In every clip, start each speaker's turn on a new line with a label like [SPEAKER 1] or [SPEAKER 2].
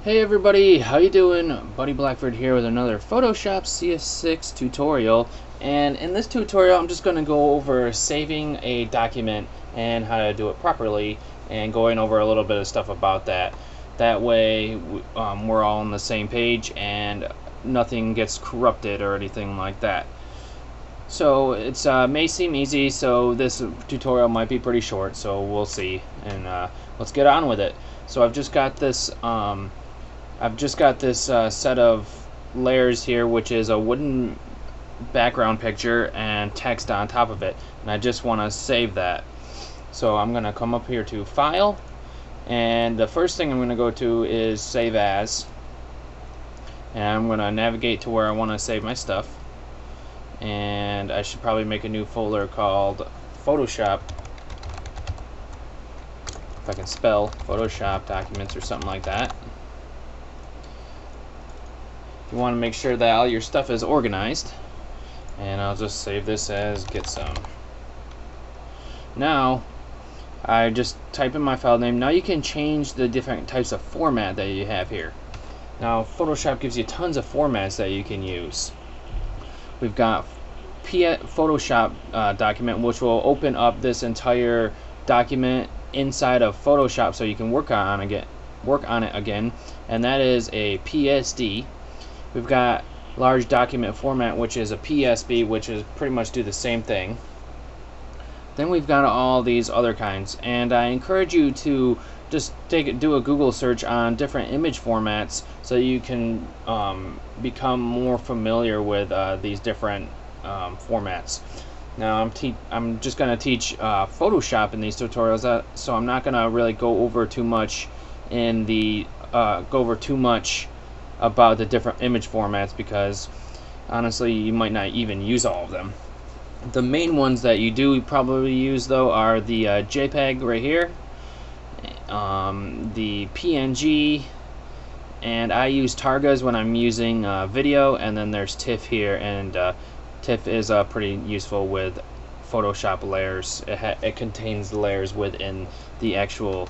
[SPEAKER 1] Hey everybody, how you doing? Buddy Blackford here with another Photoshop CS6 tutorial, and in this tutorial I'm just going to go over saving a document and how to do it properly, and going over a little bit of stuff about that. That way we're all on the same page and nothing gets corrupted or anything like that. So it's may seem easy, so this tutorial might be pretty short, so we'll see, and let's get on with it. So I've just got this set of layers here, which is a wooden background picture and text on top of it, and I just want to save that. So I'm going to come up here to File, and the first thing I'm going to go to is Save As, and I'm going to navigate to where I want to save my stuff, and I should probably make a new folder called Photoshop, if I can spell Photoshop Documents or something like that. You want to make sure that all your stuff is organized, and I'll just save this as get some. Now I just type in my file name. Now you can change the different types of format that you have here. Now Photoshop gives you tons of formats that you can use. We've got Photoshop document, which will open up this entire document inside of Photoshop so you can work on it again, and that is a PSD. We've got large document format, which is a PSB, which is pretty much do the same thing. Then we've got all these other kinds, and I encourage you to just do a Google search on different image formats so you can become more familiar with these different formats. Now I'm just going to teach Photoshop in these tutorials, so I'm not going to really go over too much about the different image formats, because honestly you might not even use all of them. The main ones that you do probably use though are the JPEG right here, the PNG, and I use Targas when I'm using video, and then there's TIFF here, and TIFF is pretty useful with Photoshop layers. It contains the layers within the actual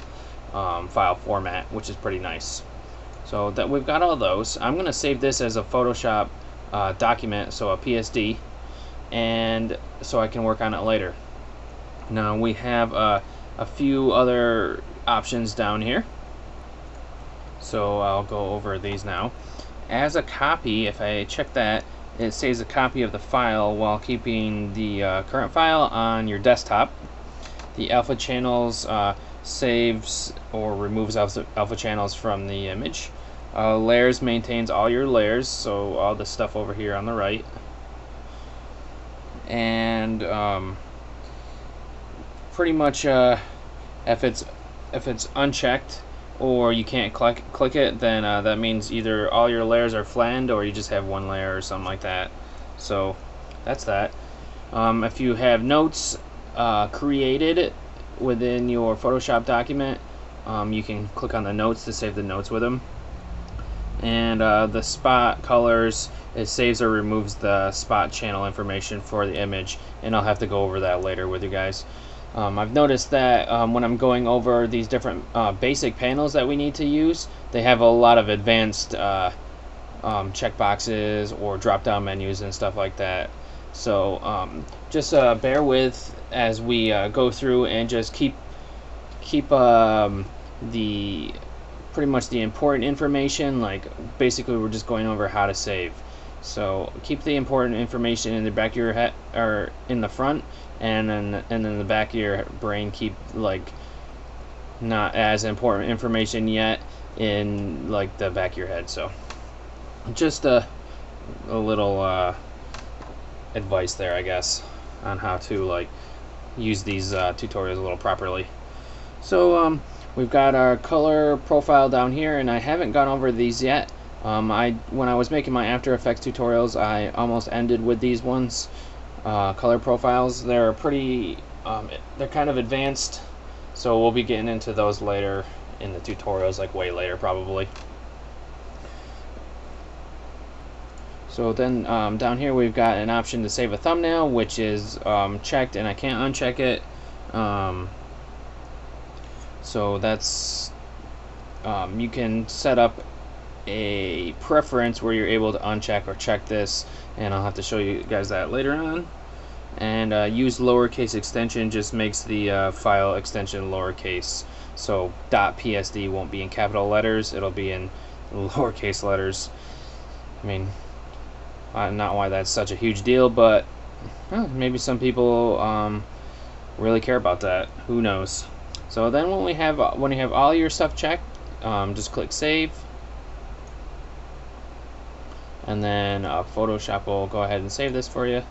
[SPEAKER 1] file format, which is pretty nice. So that we've got all those. I'm going to save this as a Photoshop document, so a PSD, and so I can work on it later. Now we have a few other options down here, so I'll go over these now. As a copy, if I check that, it saves a copy of the file while keeping the current file on your desktop. The alpha channels saves or removes alpha channels from the image. Layers maintains all your layers, so all the stuff over here on the right. And pretty much if it's unchecked or you can't click it, then that means either all your layers are flattened or you just have one layer or something like that. So that's that. If you have notes created within your Photoshop document, you can click on the notes to save the notes with them. And the spot colors, it saves or removes the spot channel information for the image, and I'll have to go over that later with you guys. I've noticed that when I'm going over these different basic panels that we need to use, they have a lot of advanced checkboxes or drop-down menus and stuff like that. So just bear with as we go through, and just keep pretty much the important information. Like basically we're just going over how to save. So keep the important information in the back of your head, or in the front, and then in the back of your brain keep like not as important information yet in like the back of your head. So just a little advice there, I guess, on how to like use these tutorials a little properly. So we've got our color profile down here, and I haven't gone over these yet. When I was making my After Effects tutorials, I almost ended with these ones. Color profiles, they're pretty they're kind of advanced, so we'll be getting into those later in the tutorials, like way later probably. So then down here we've got an option to save a thumbnail, which is checked, and I can't uncheck it. So that's you can set up a preference where you're able to uncheck or check this, and I'll have to show you guys that later on. And use lowercase extension just makes the file extension lowercase, so .psd won't be in capital letters, it'll be in lowercase letters. I mean, not why that's such a huge deal, but maybe some people really care about that. Who knows? So then when you have all your stuff checked, just click save, and then Photoshop will go ahead and save this for you.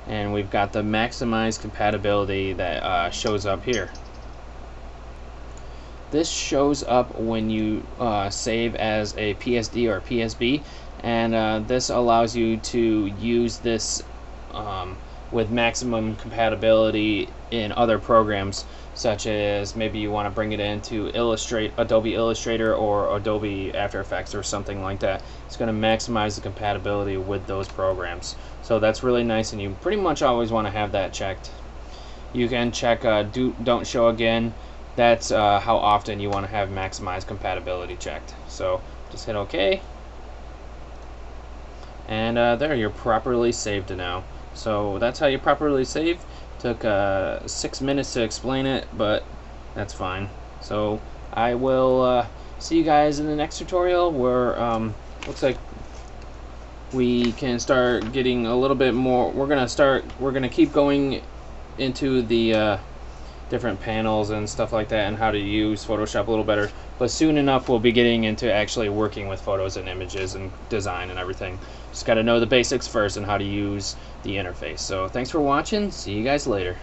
[SPEAKER 1] And we've got the maximize compatibility that shows up here. This shows up when you save as a PSD or PSB, and this allows you to use this with maximum compatibility in other programs, such as maybe you want to bring it into Adobe Illustrator or Adobe After Effects or something like that. It's going to maximize the compatibility with those programs. So that's really nice, and you pretty much always want to have that checked. You can check don't show again. That's how often you want to have maximize compatibility checked. So just hit OK, and there, you're properly saved now. So that's how you properly save. Took 6 minutes to explain it, but that's fine. So I will see you guys in the next tutorial, where looks like we can start getting a little bit more. We're gonna keep going into the different panels and stuff like that, and how to use Photoshop a little better. But soon enough, we'll be getting into actually working with photos and images and design and everything. Just got to know the basics first and how to use the interface. So thanks for watching. See you guys later.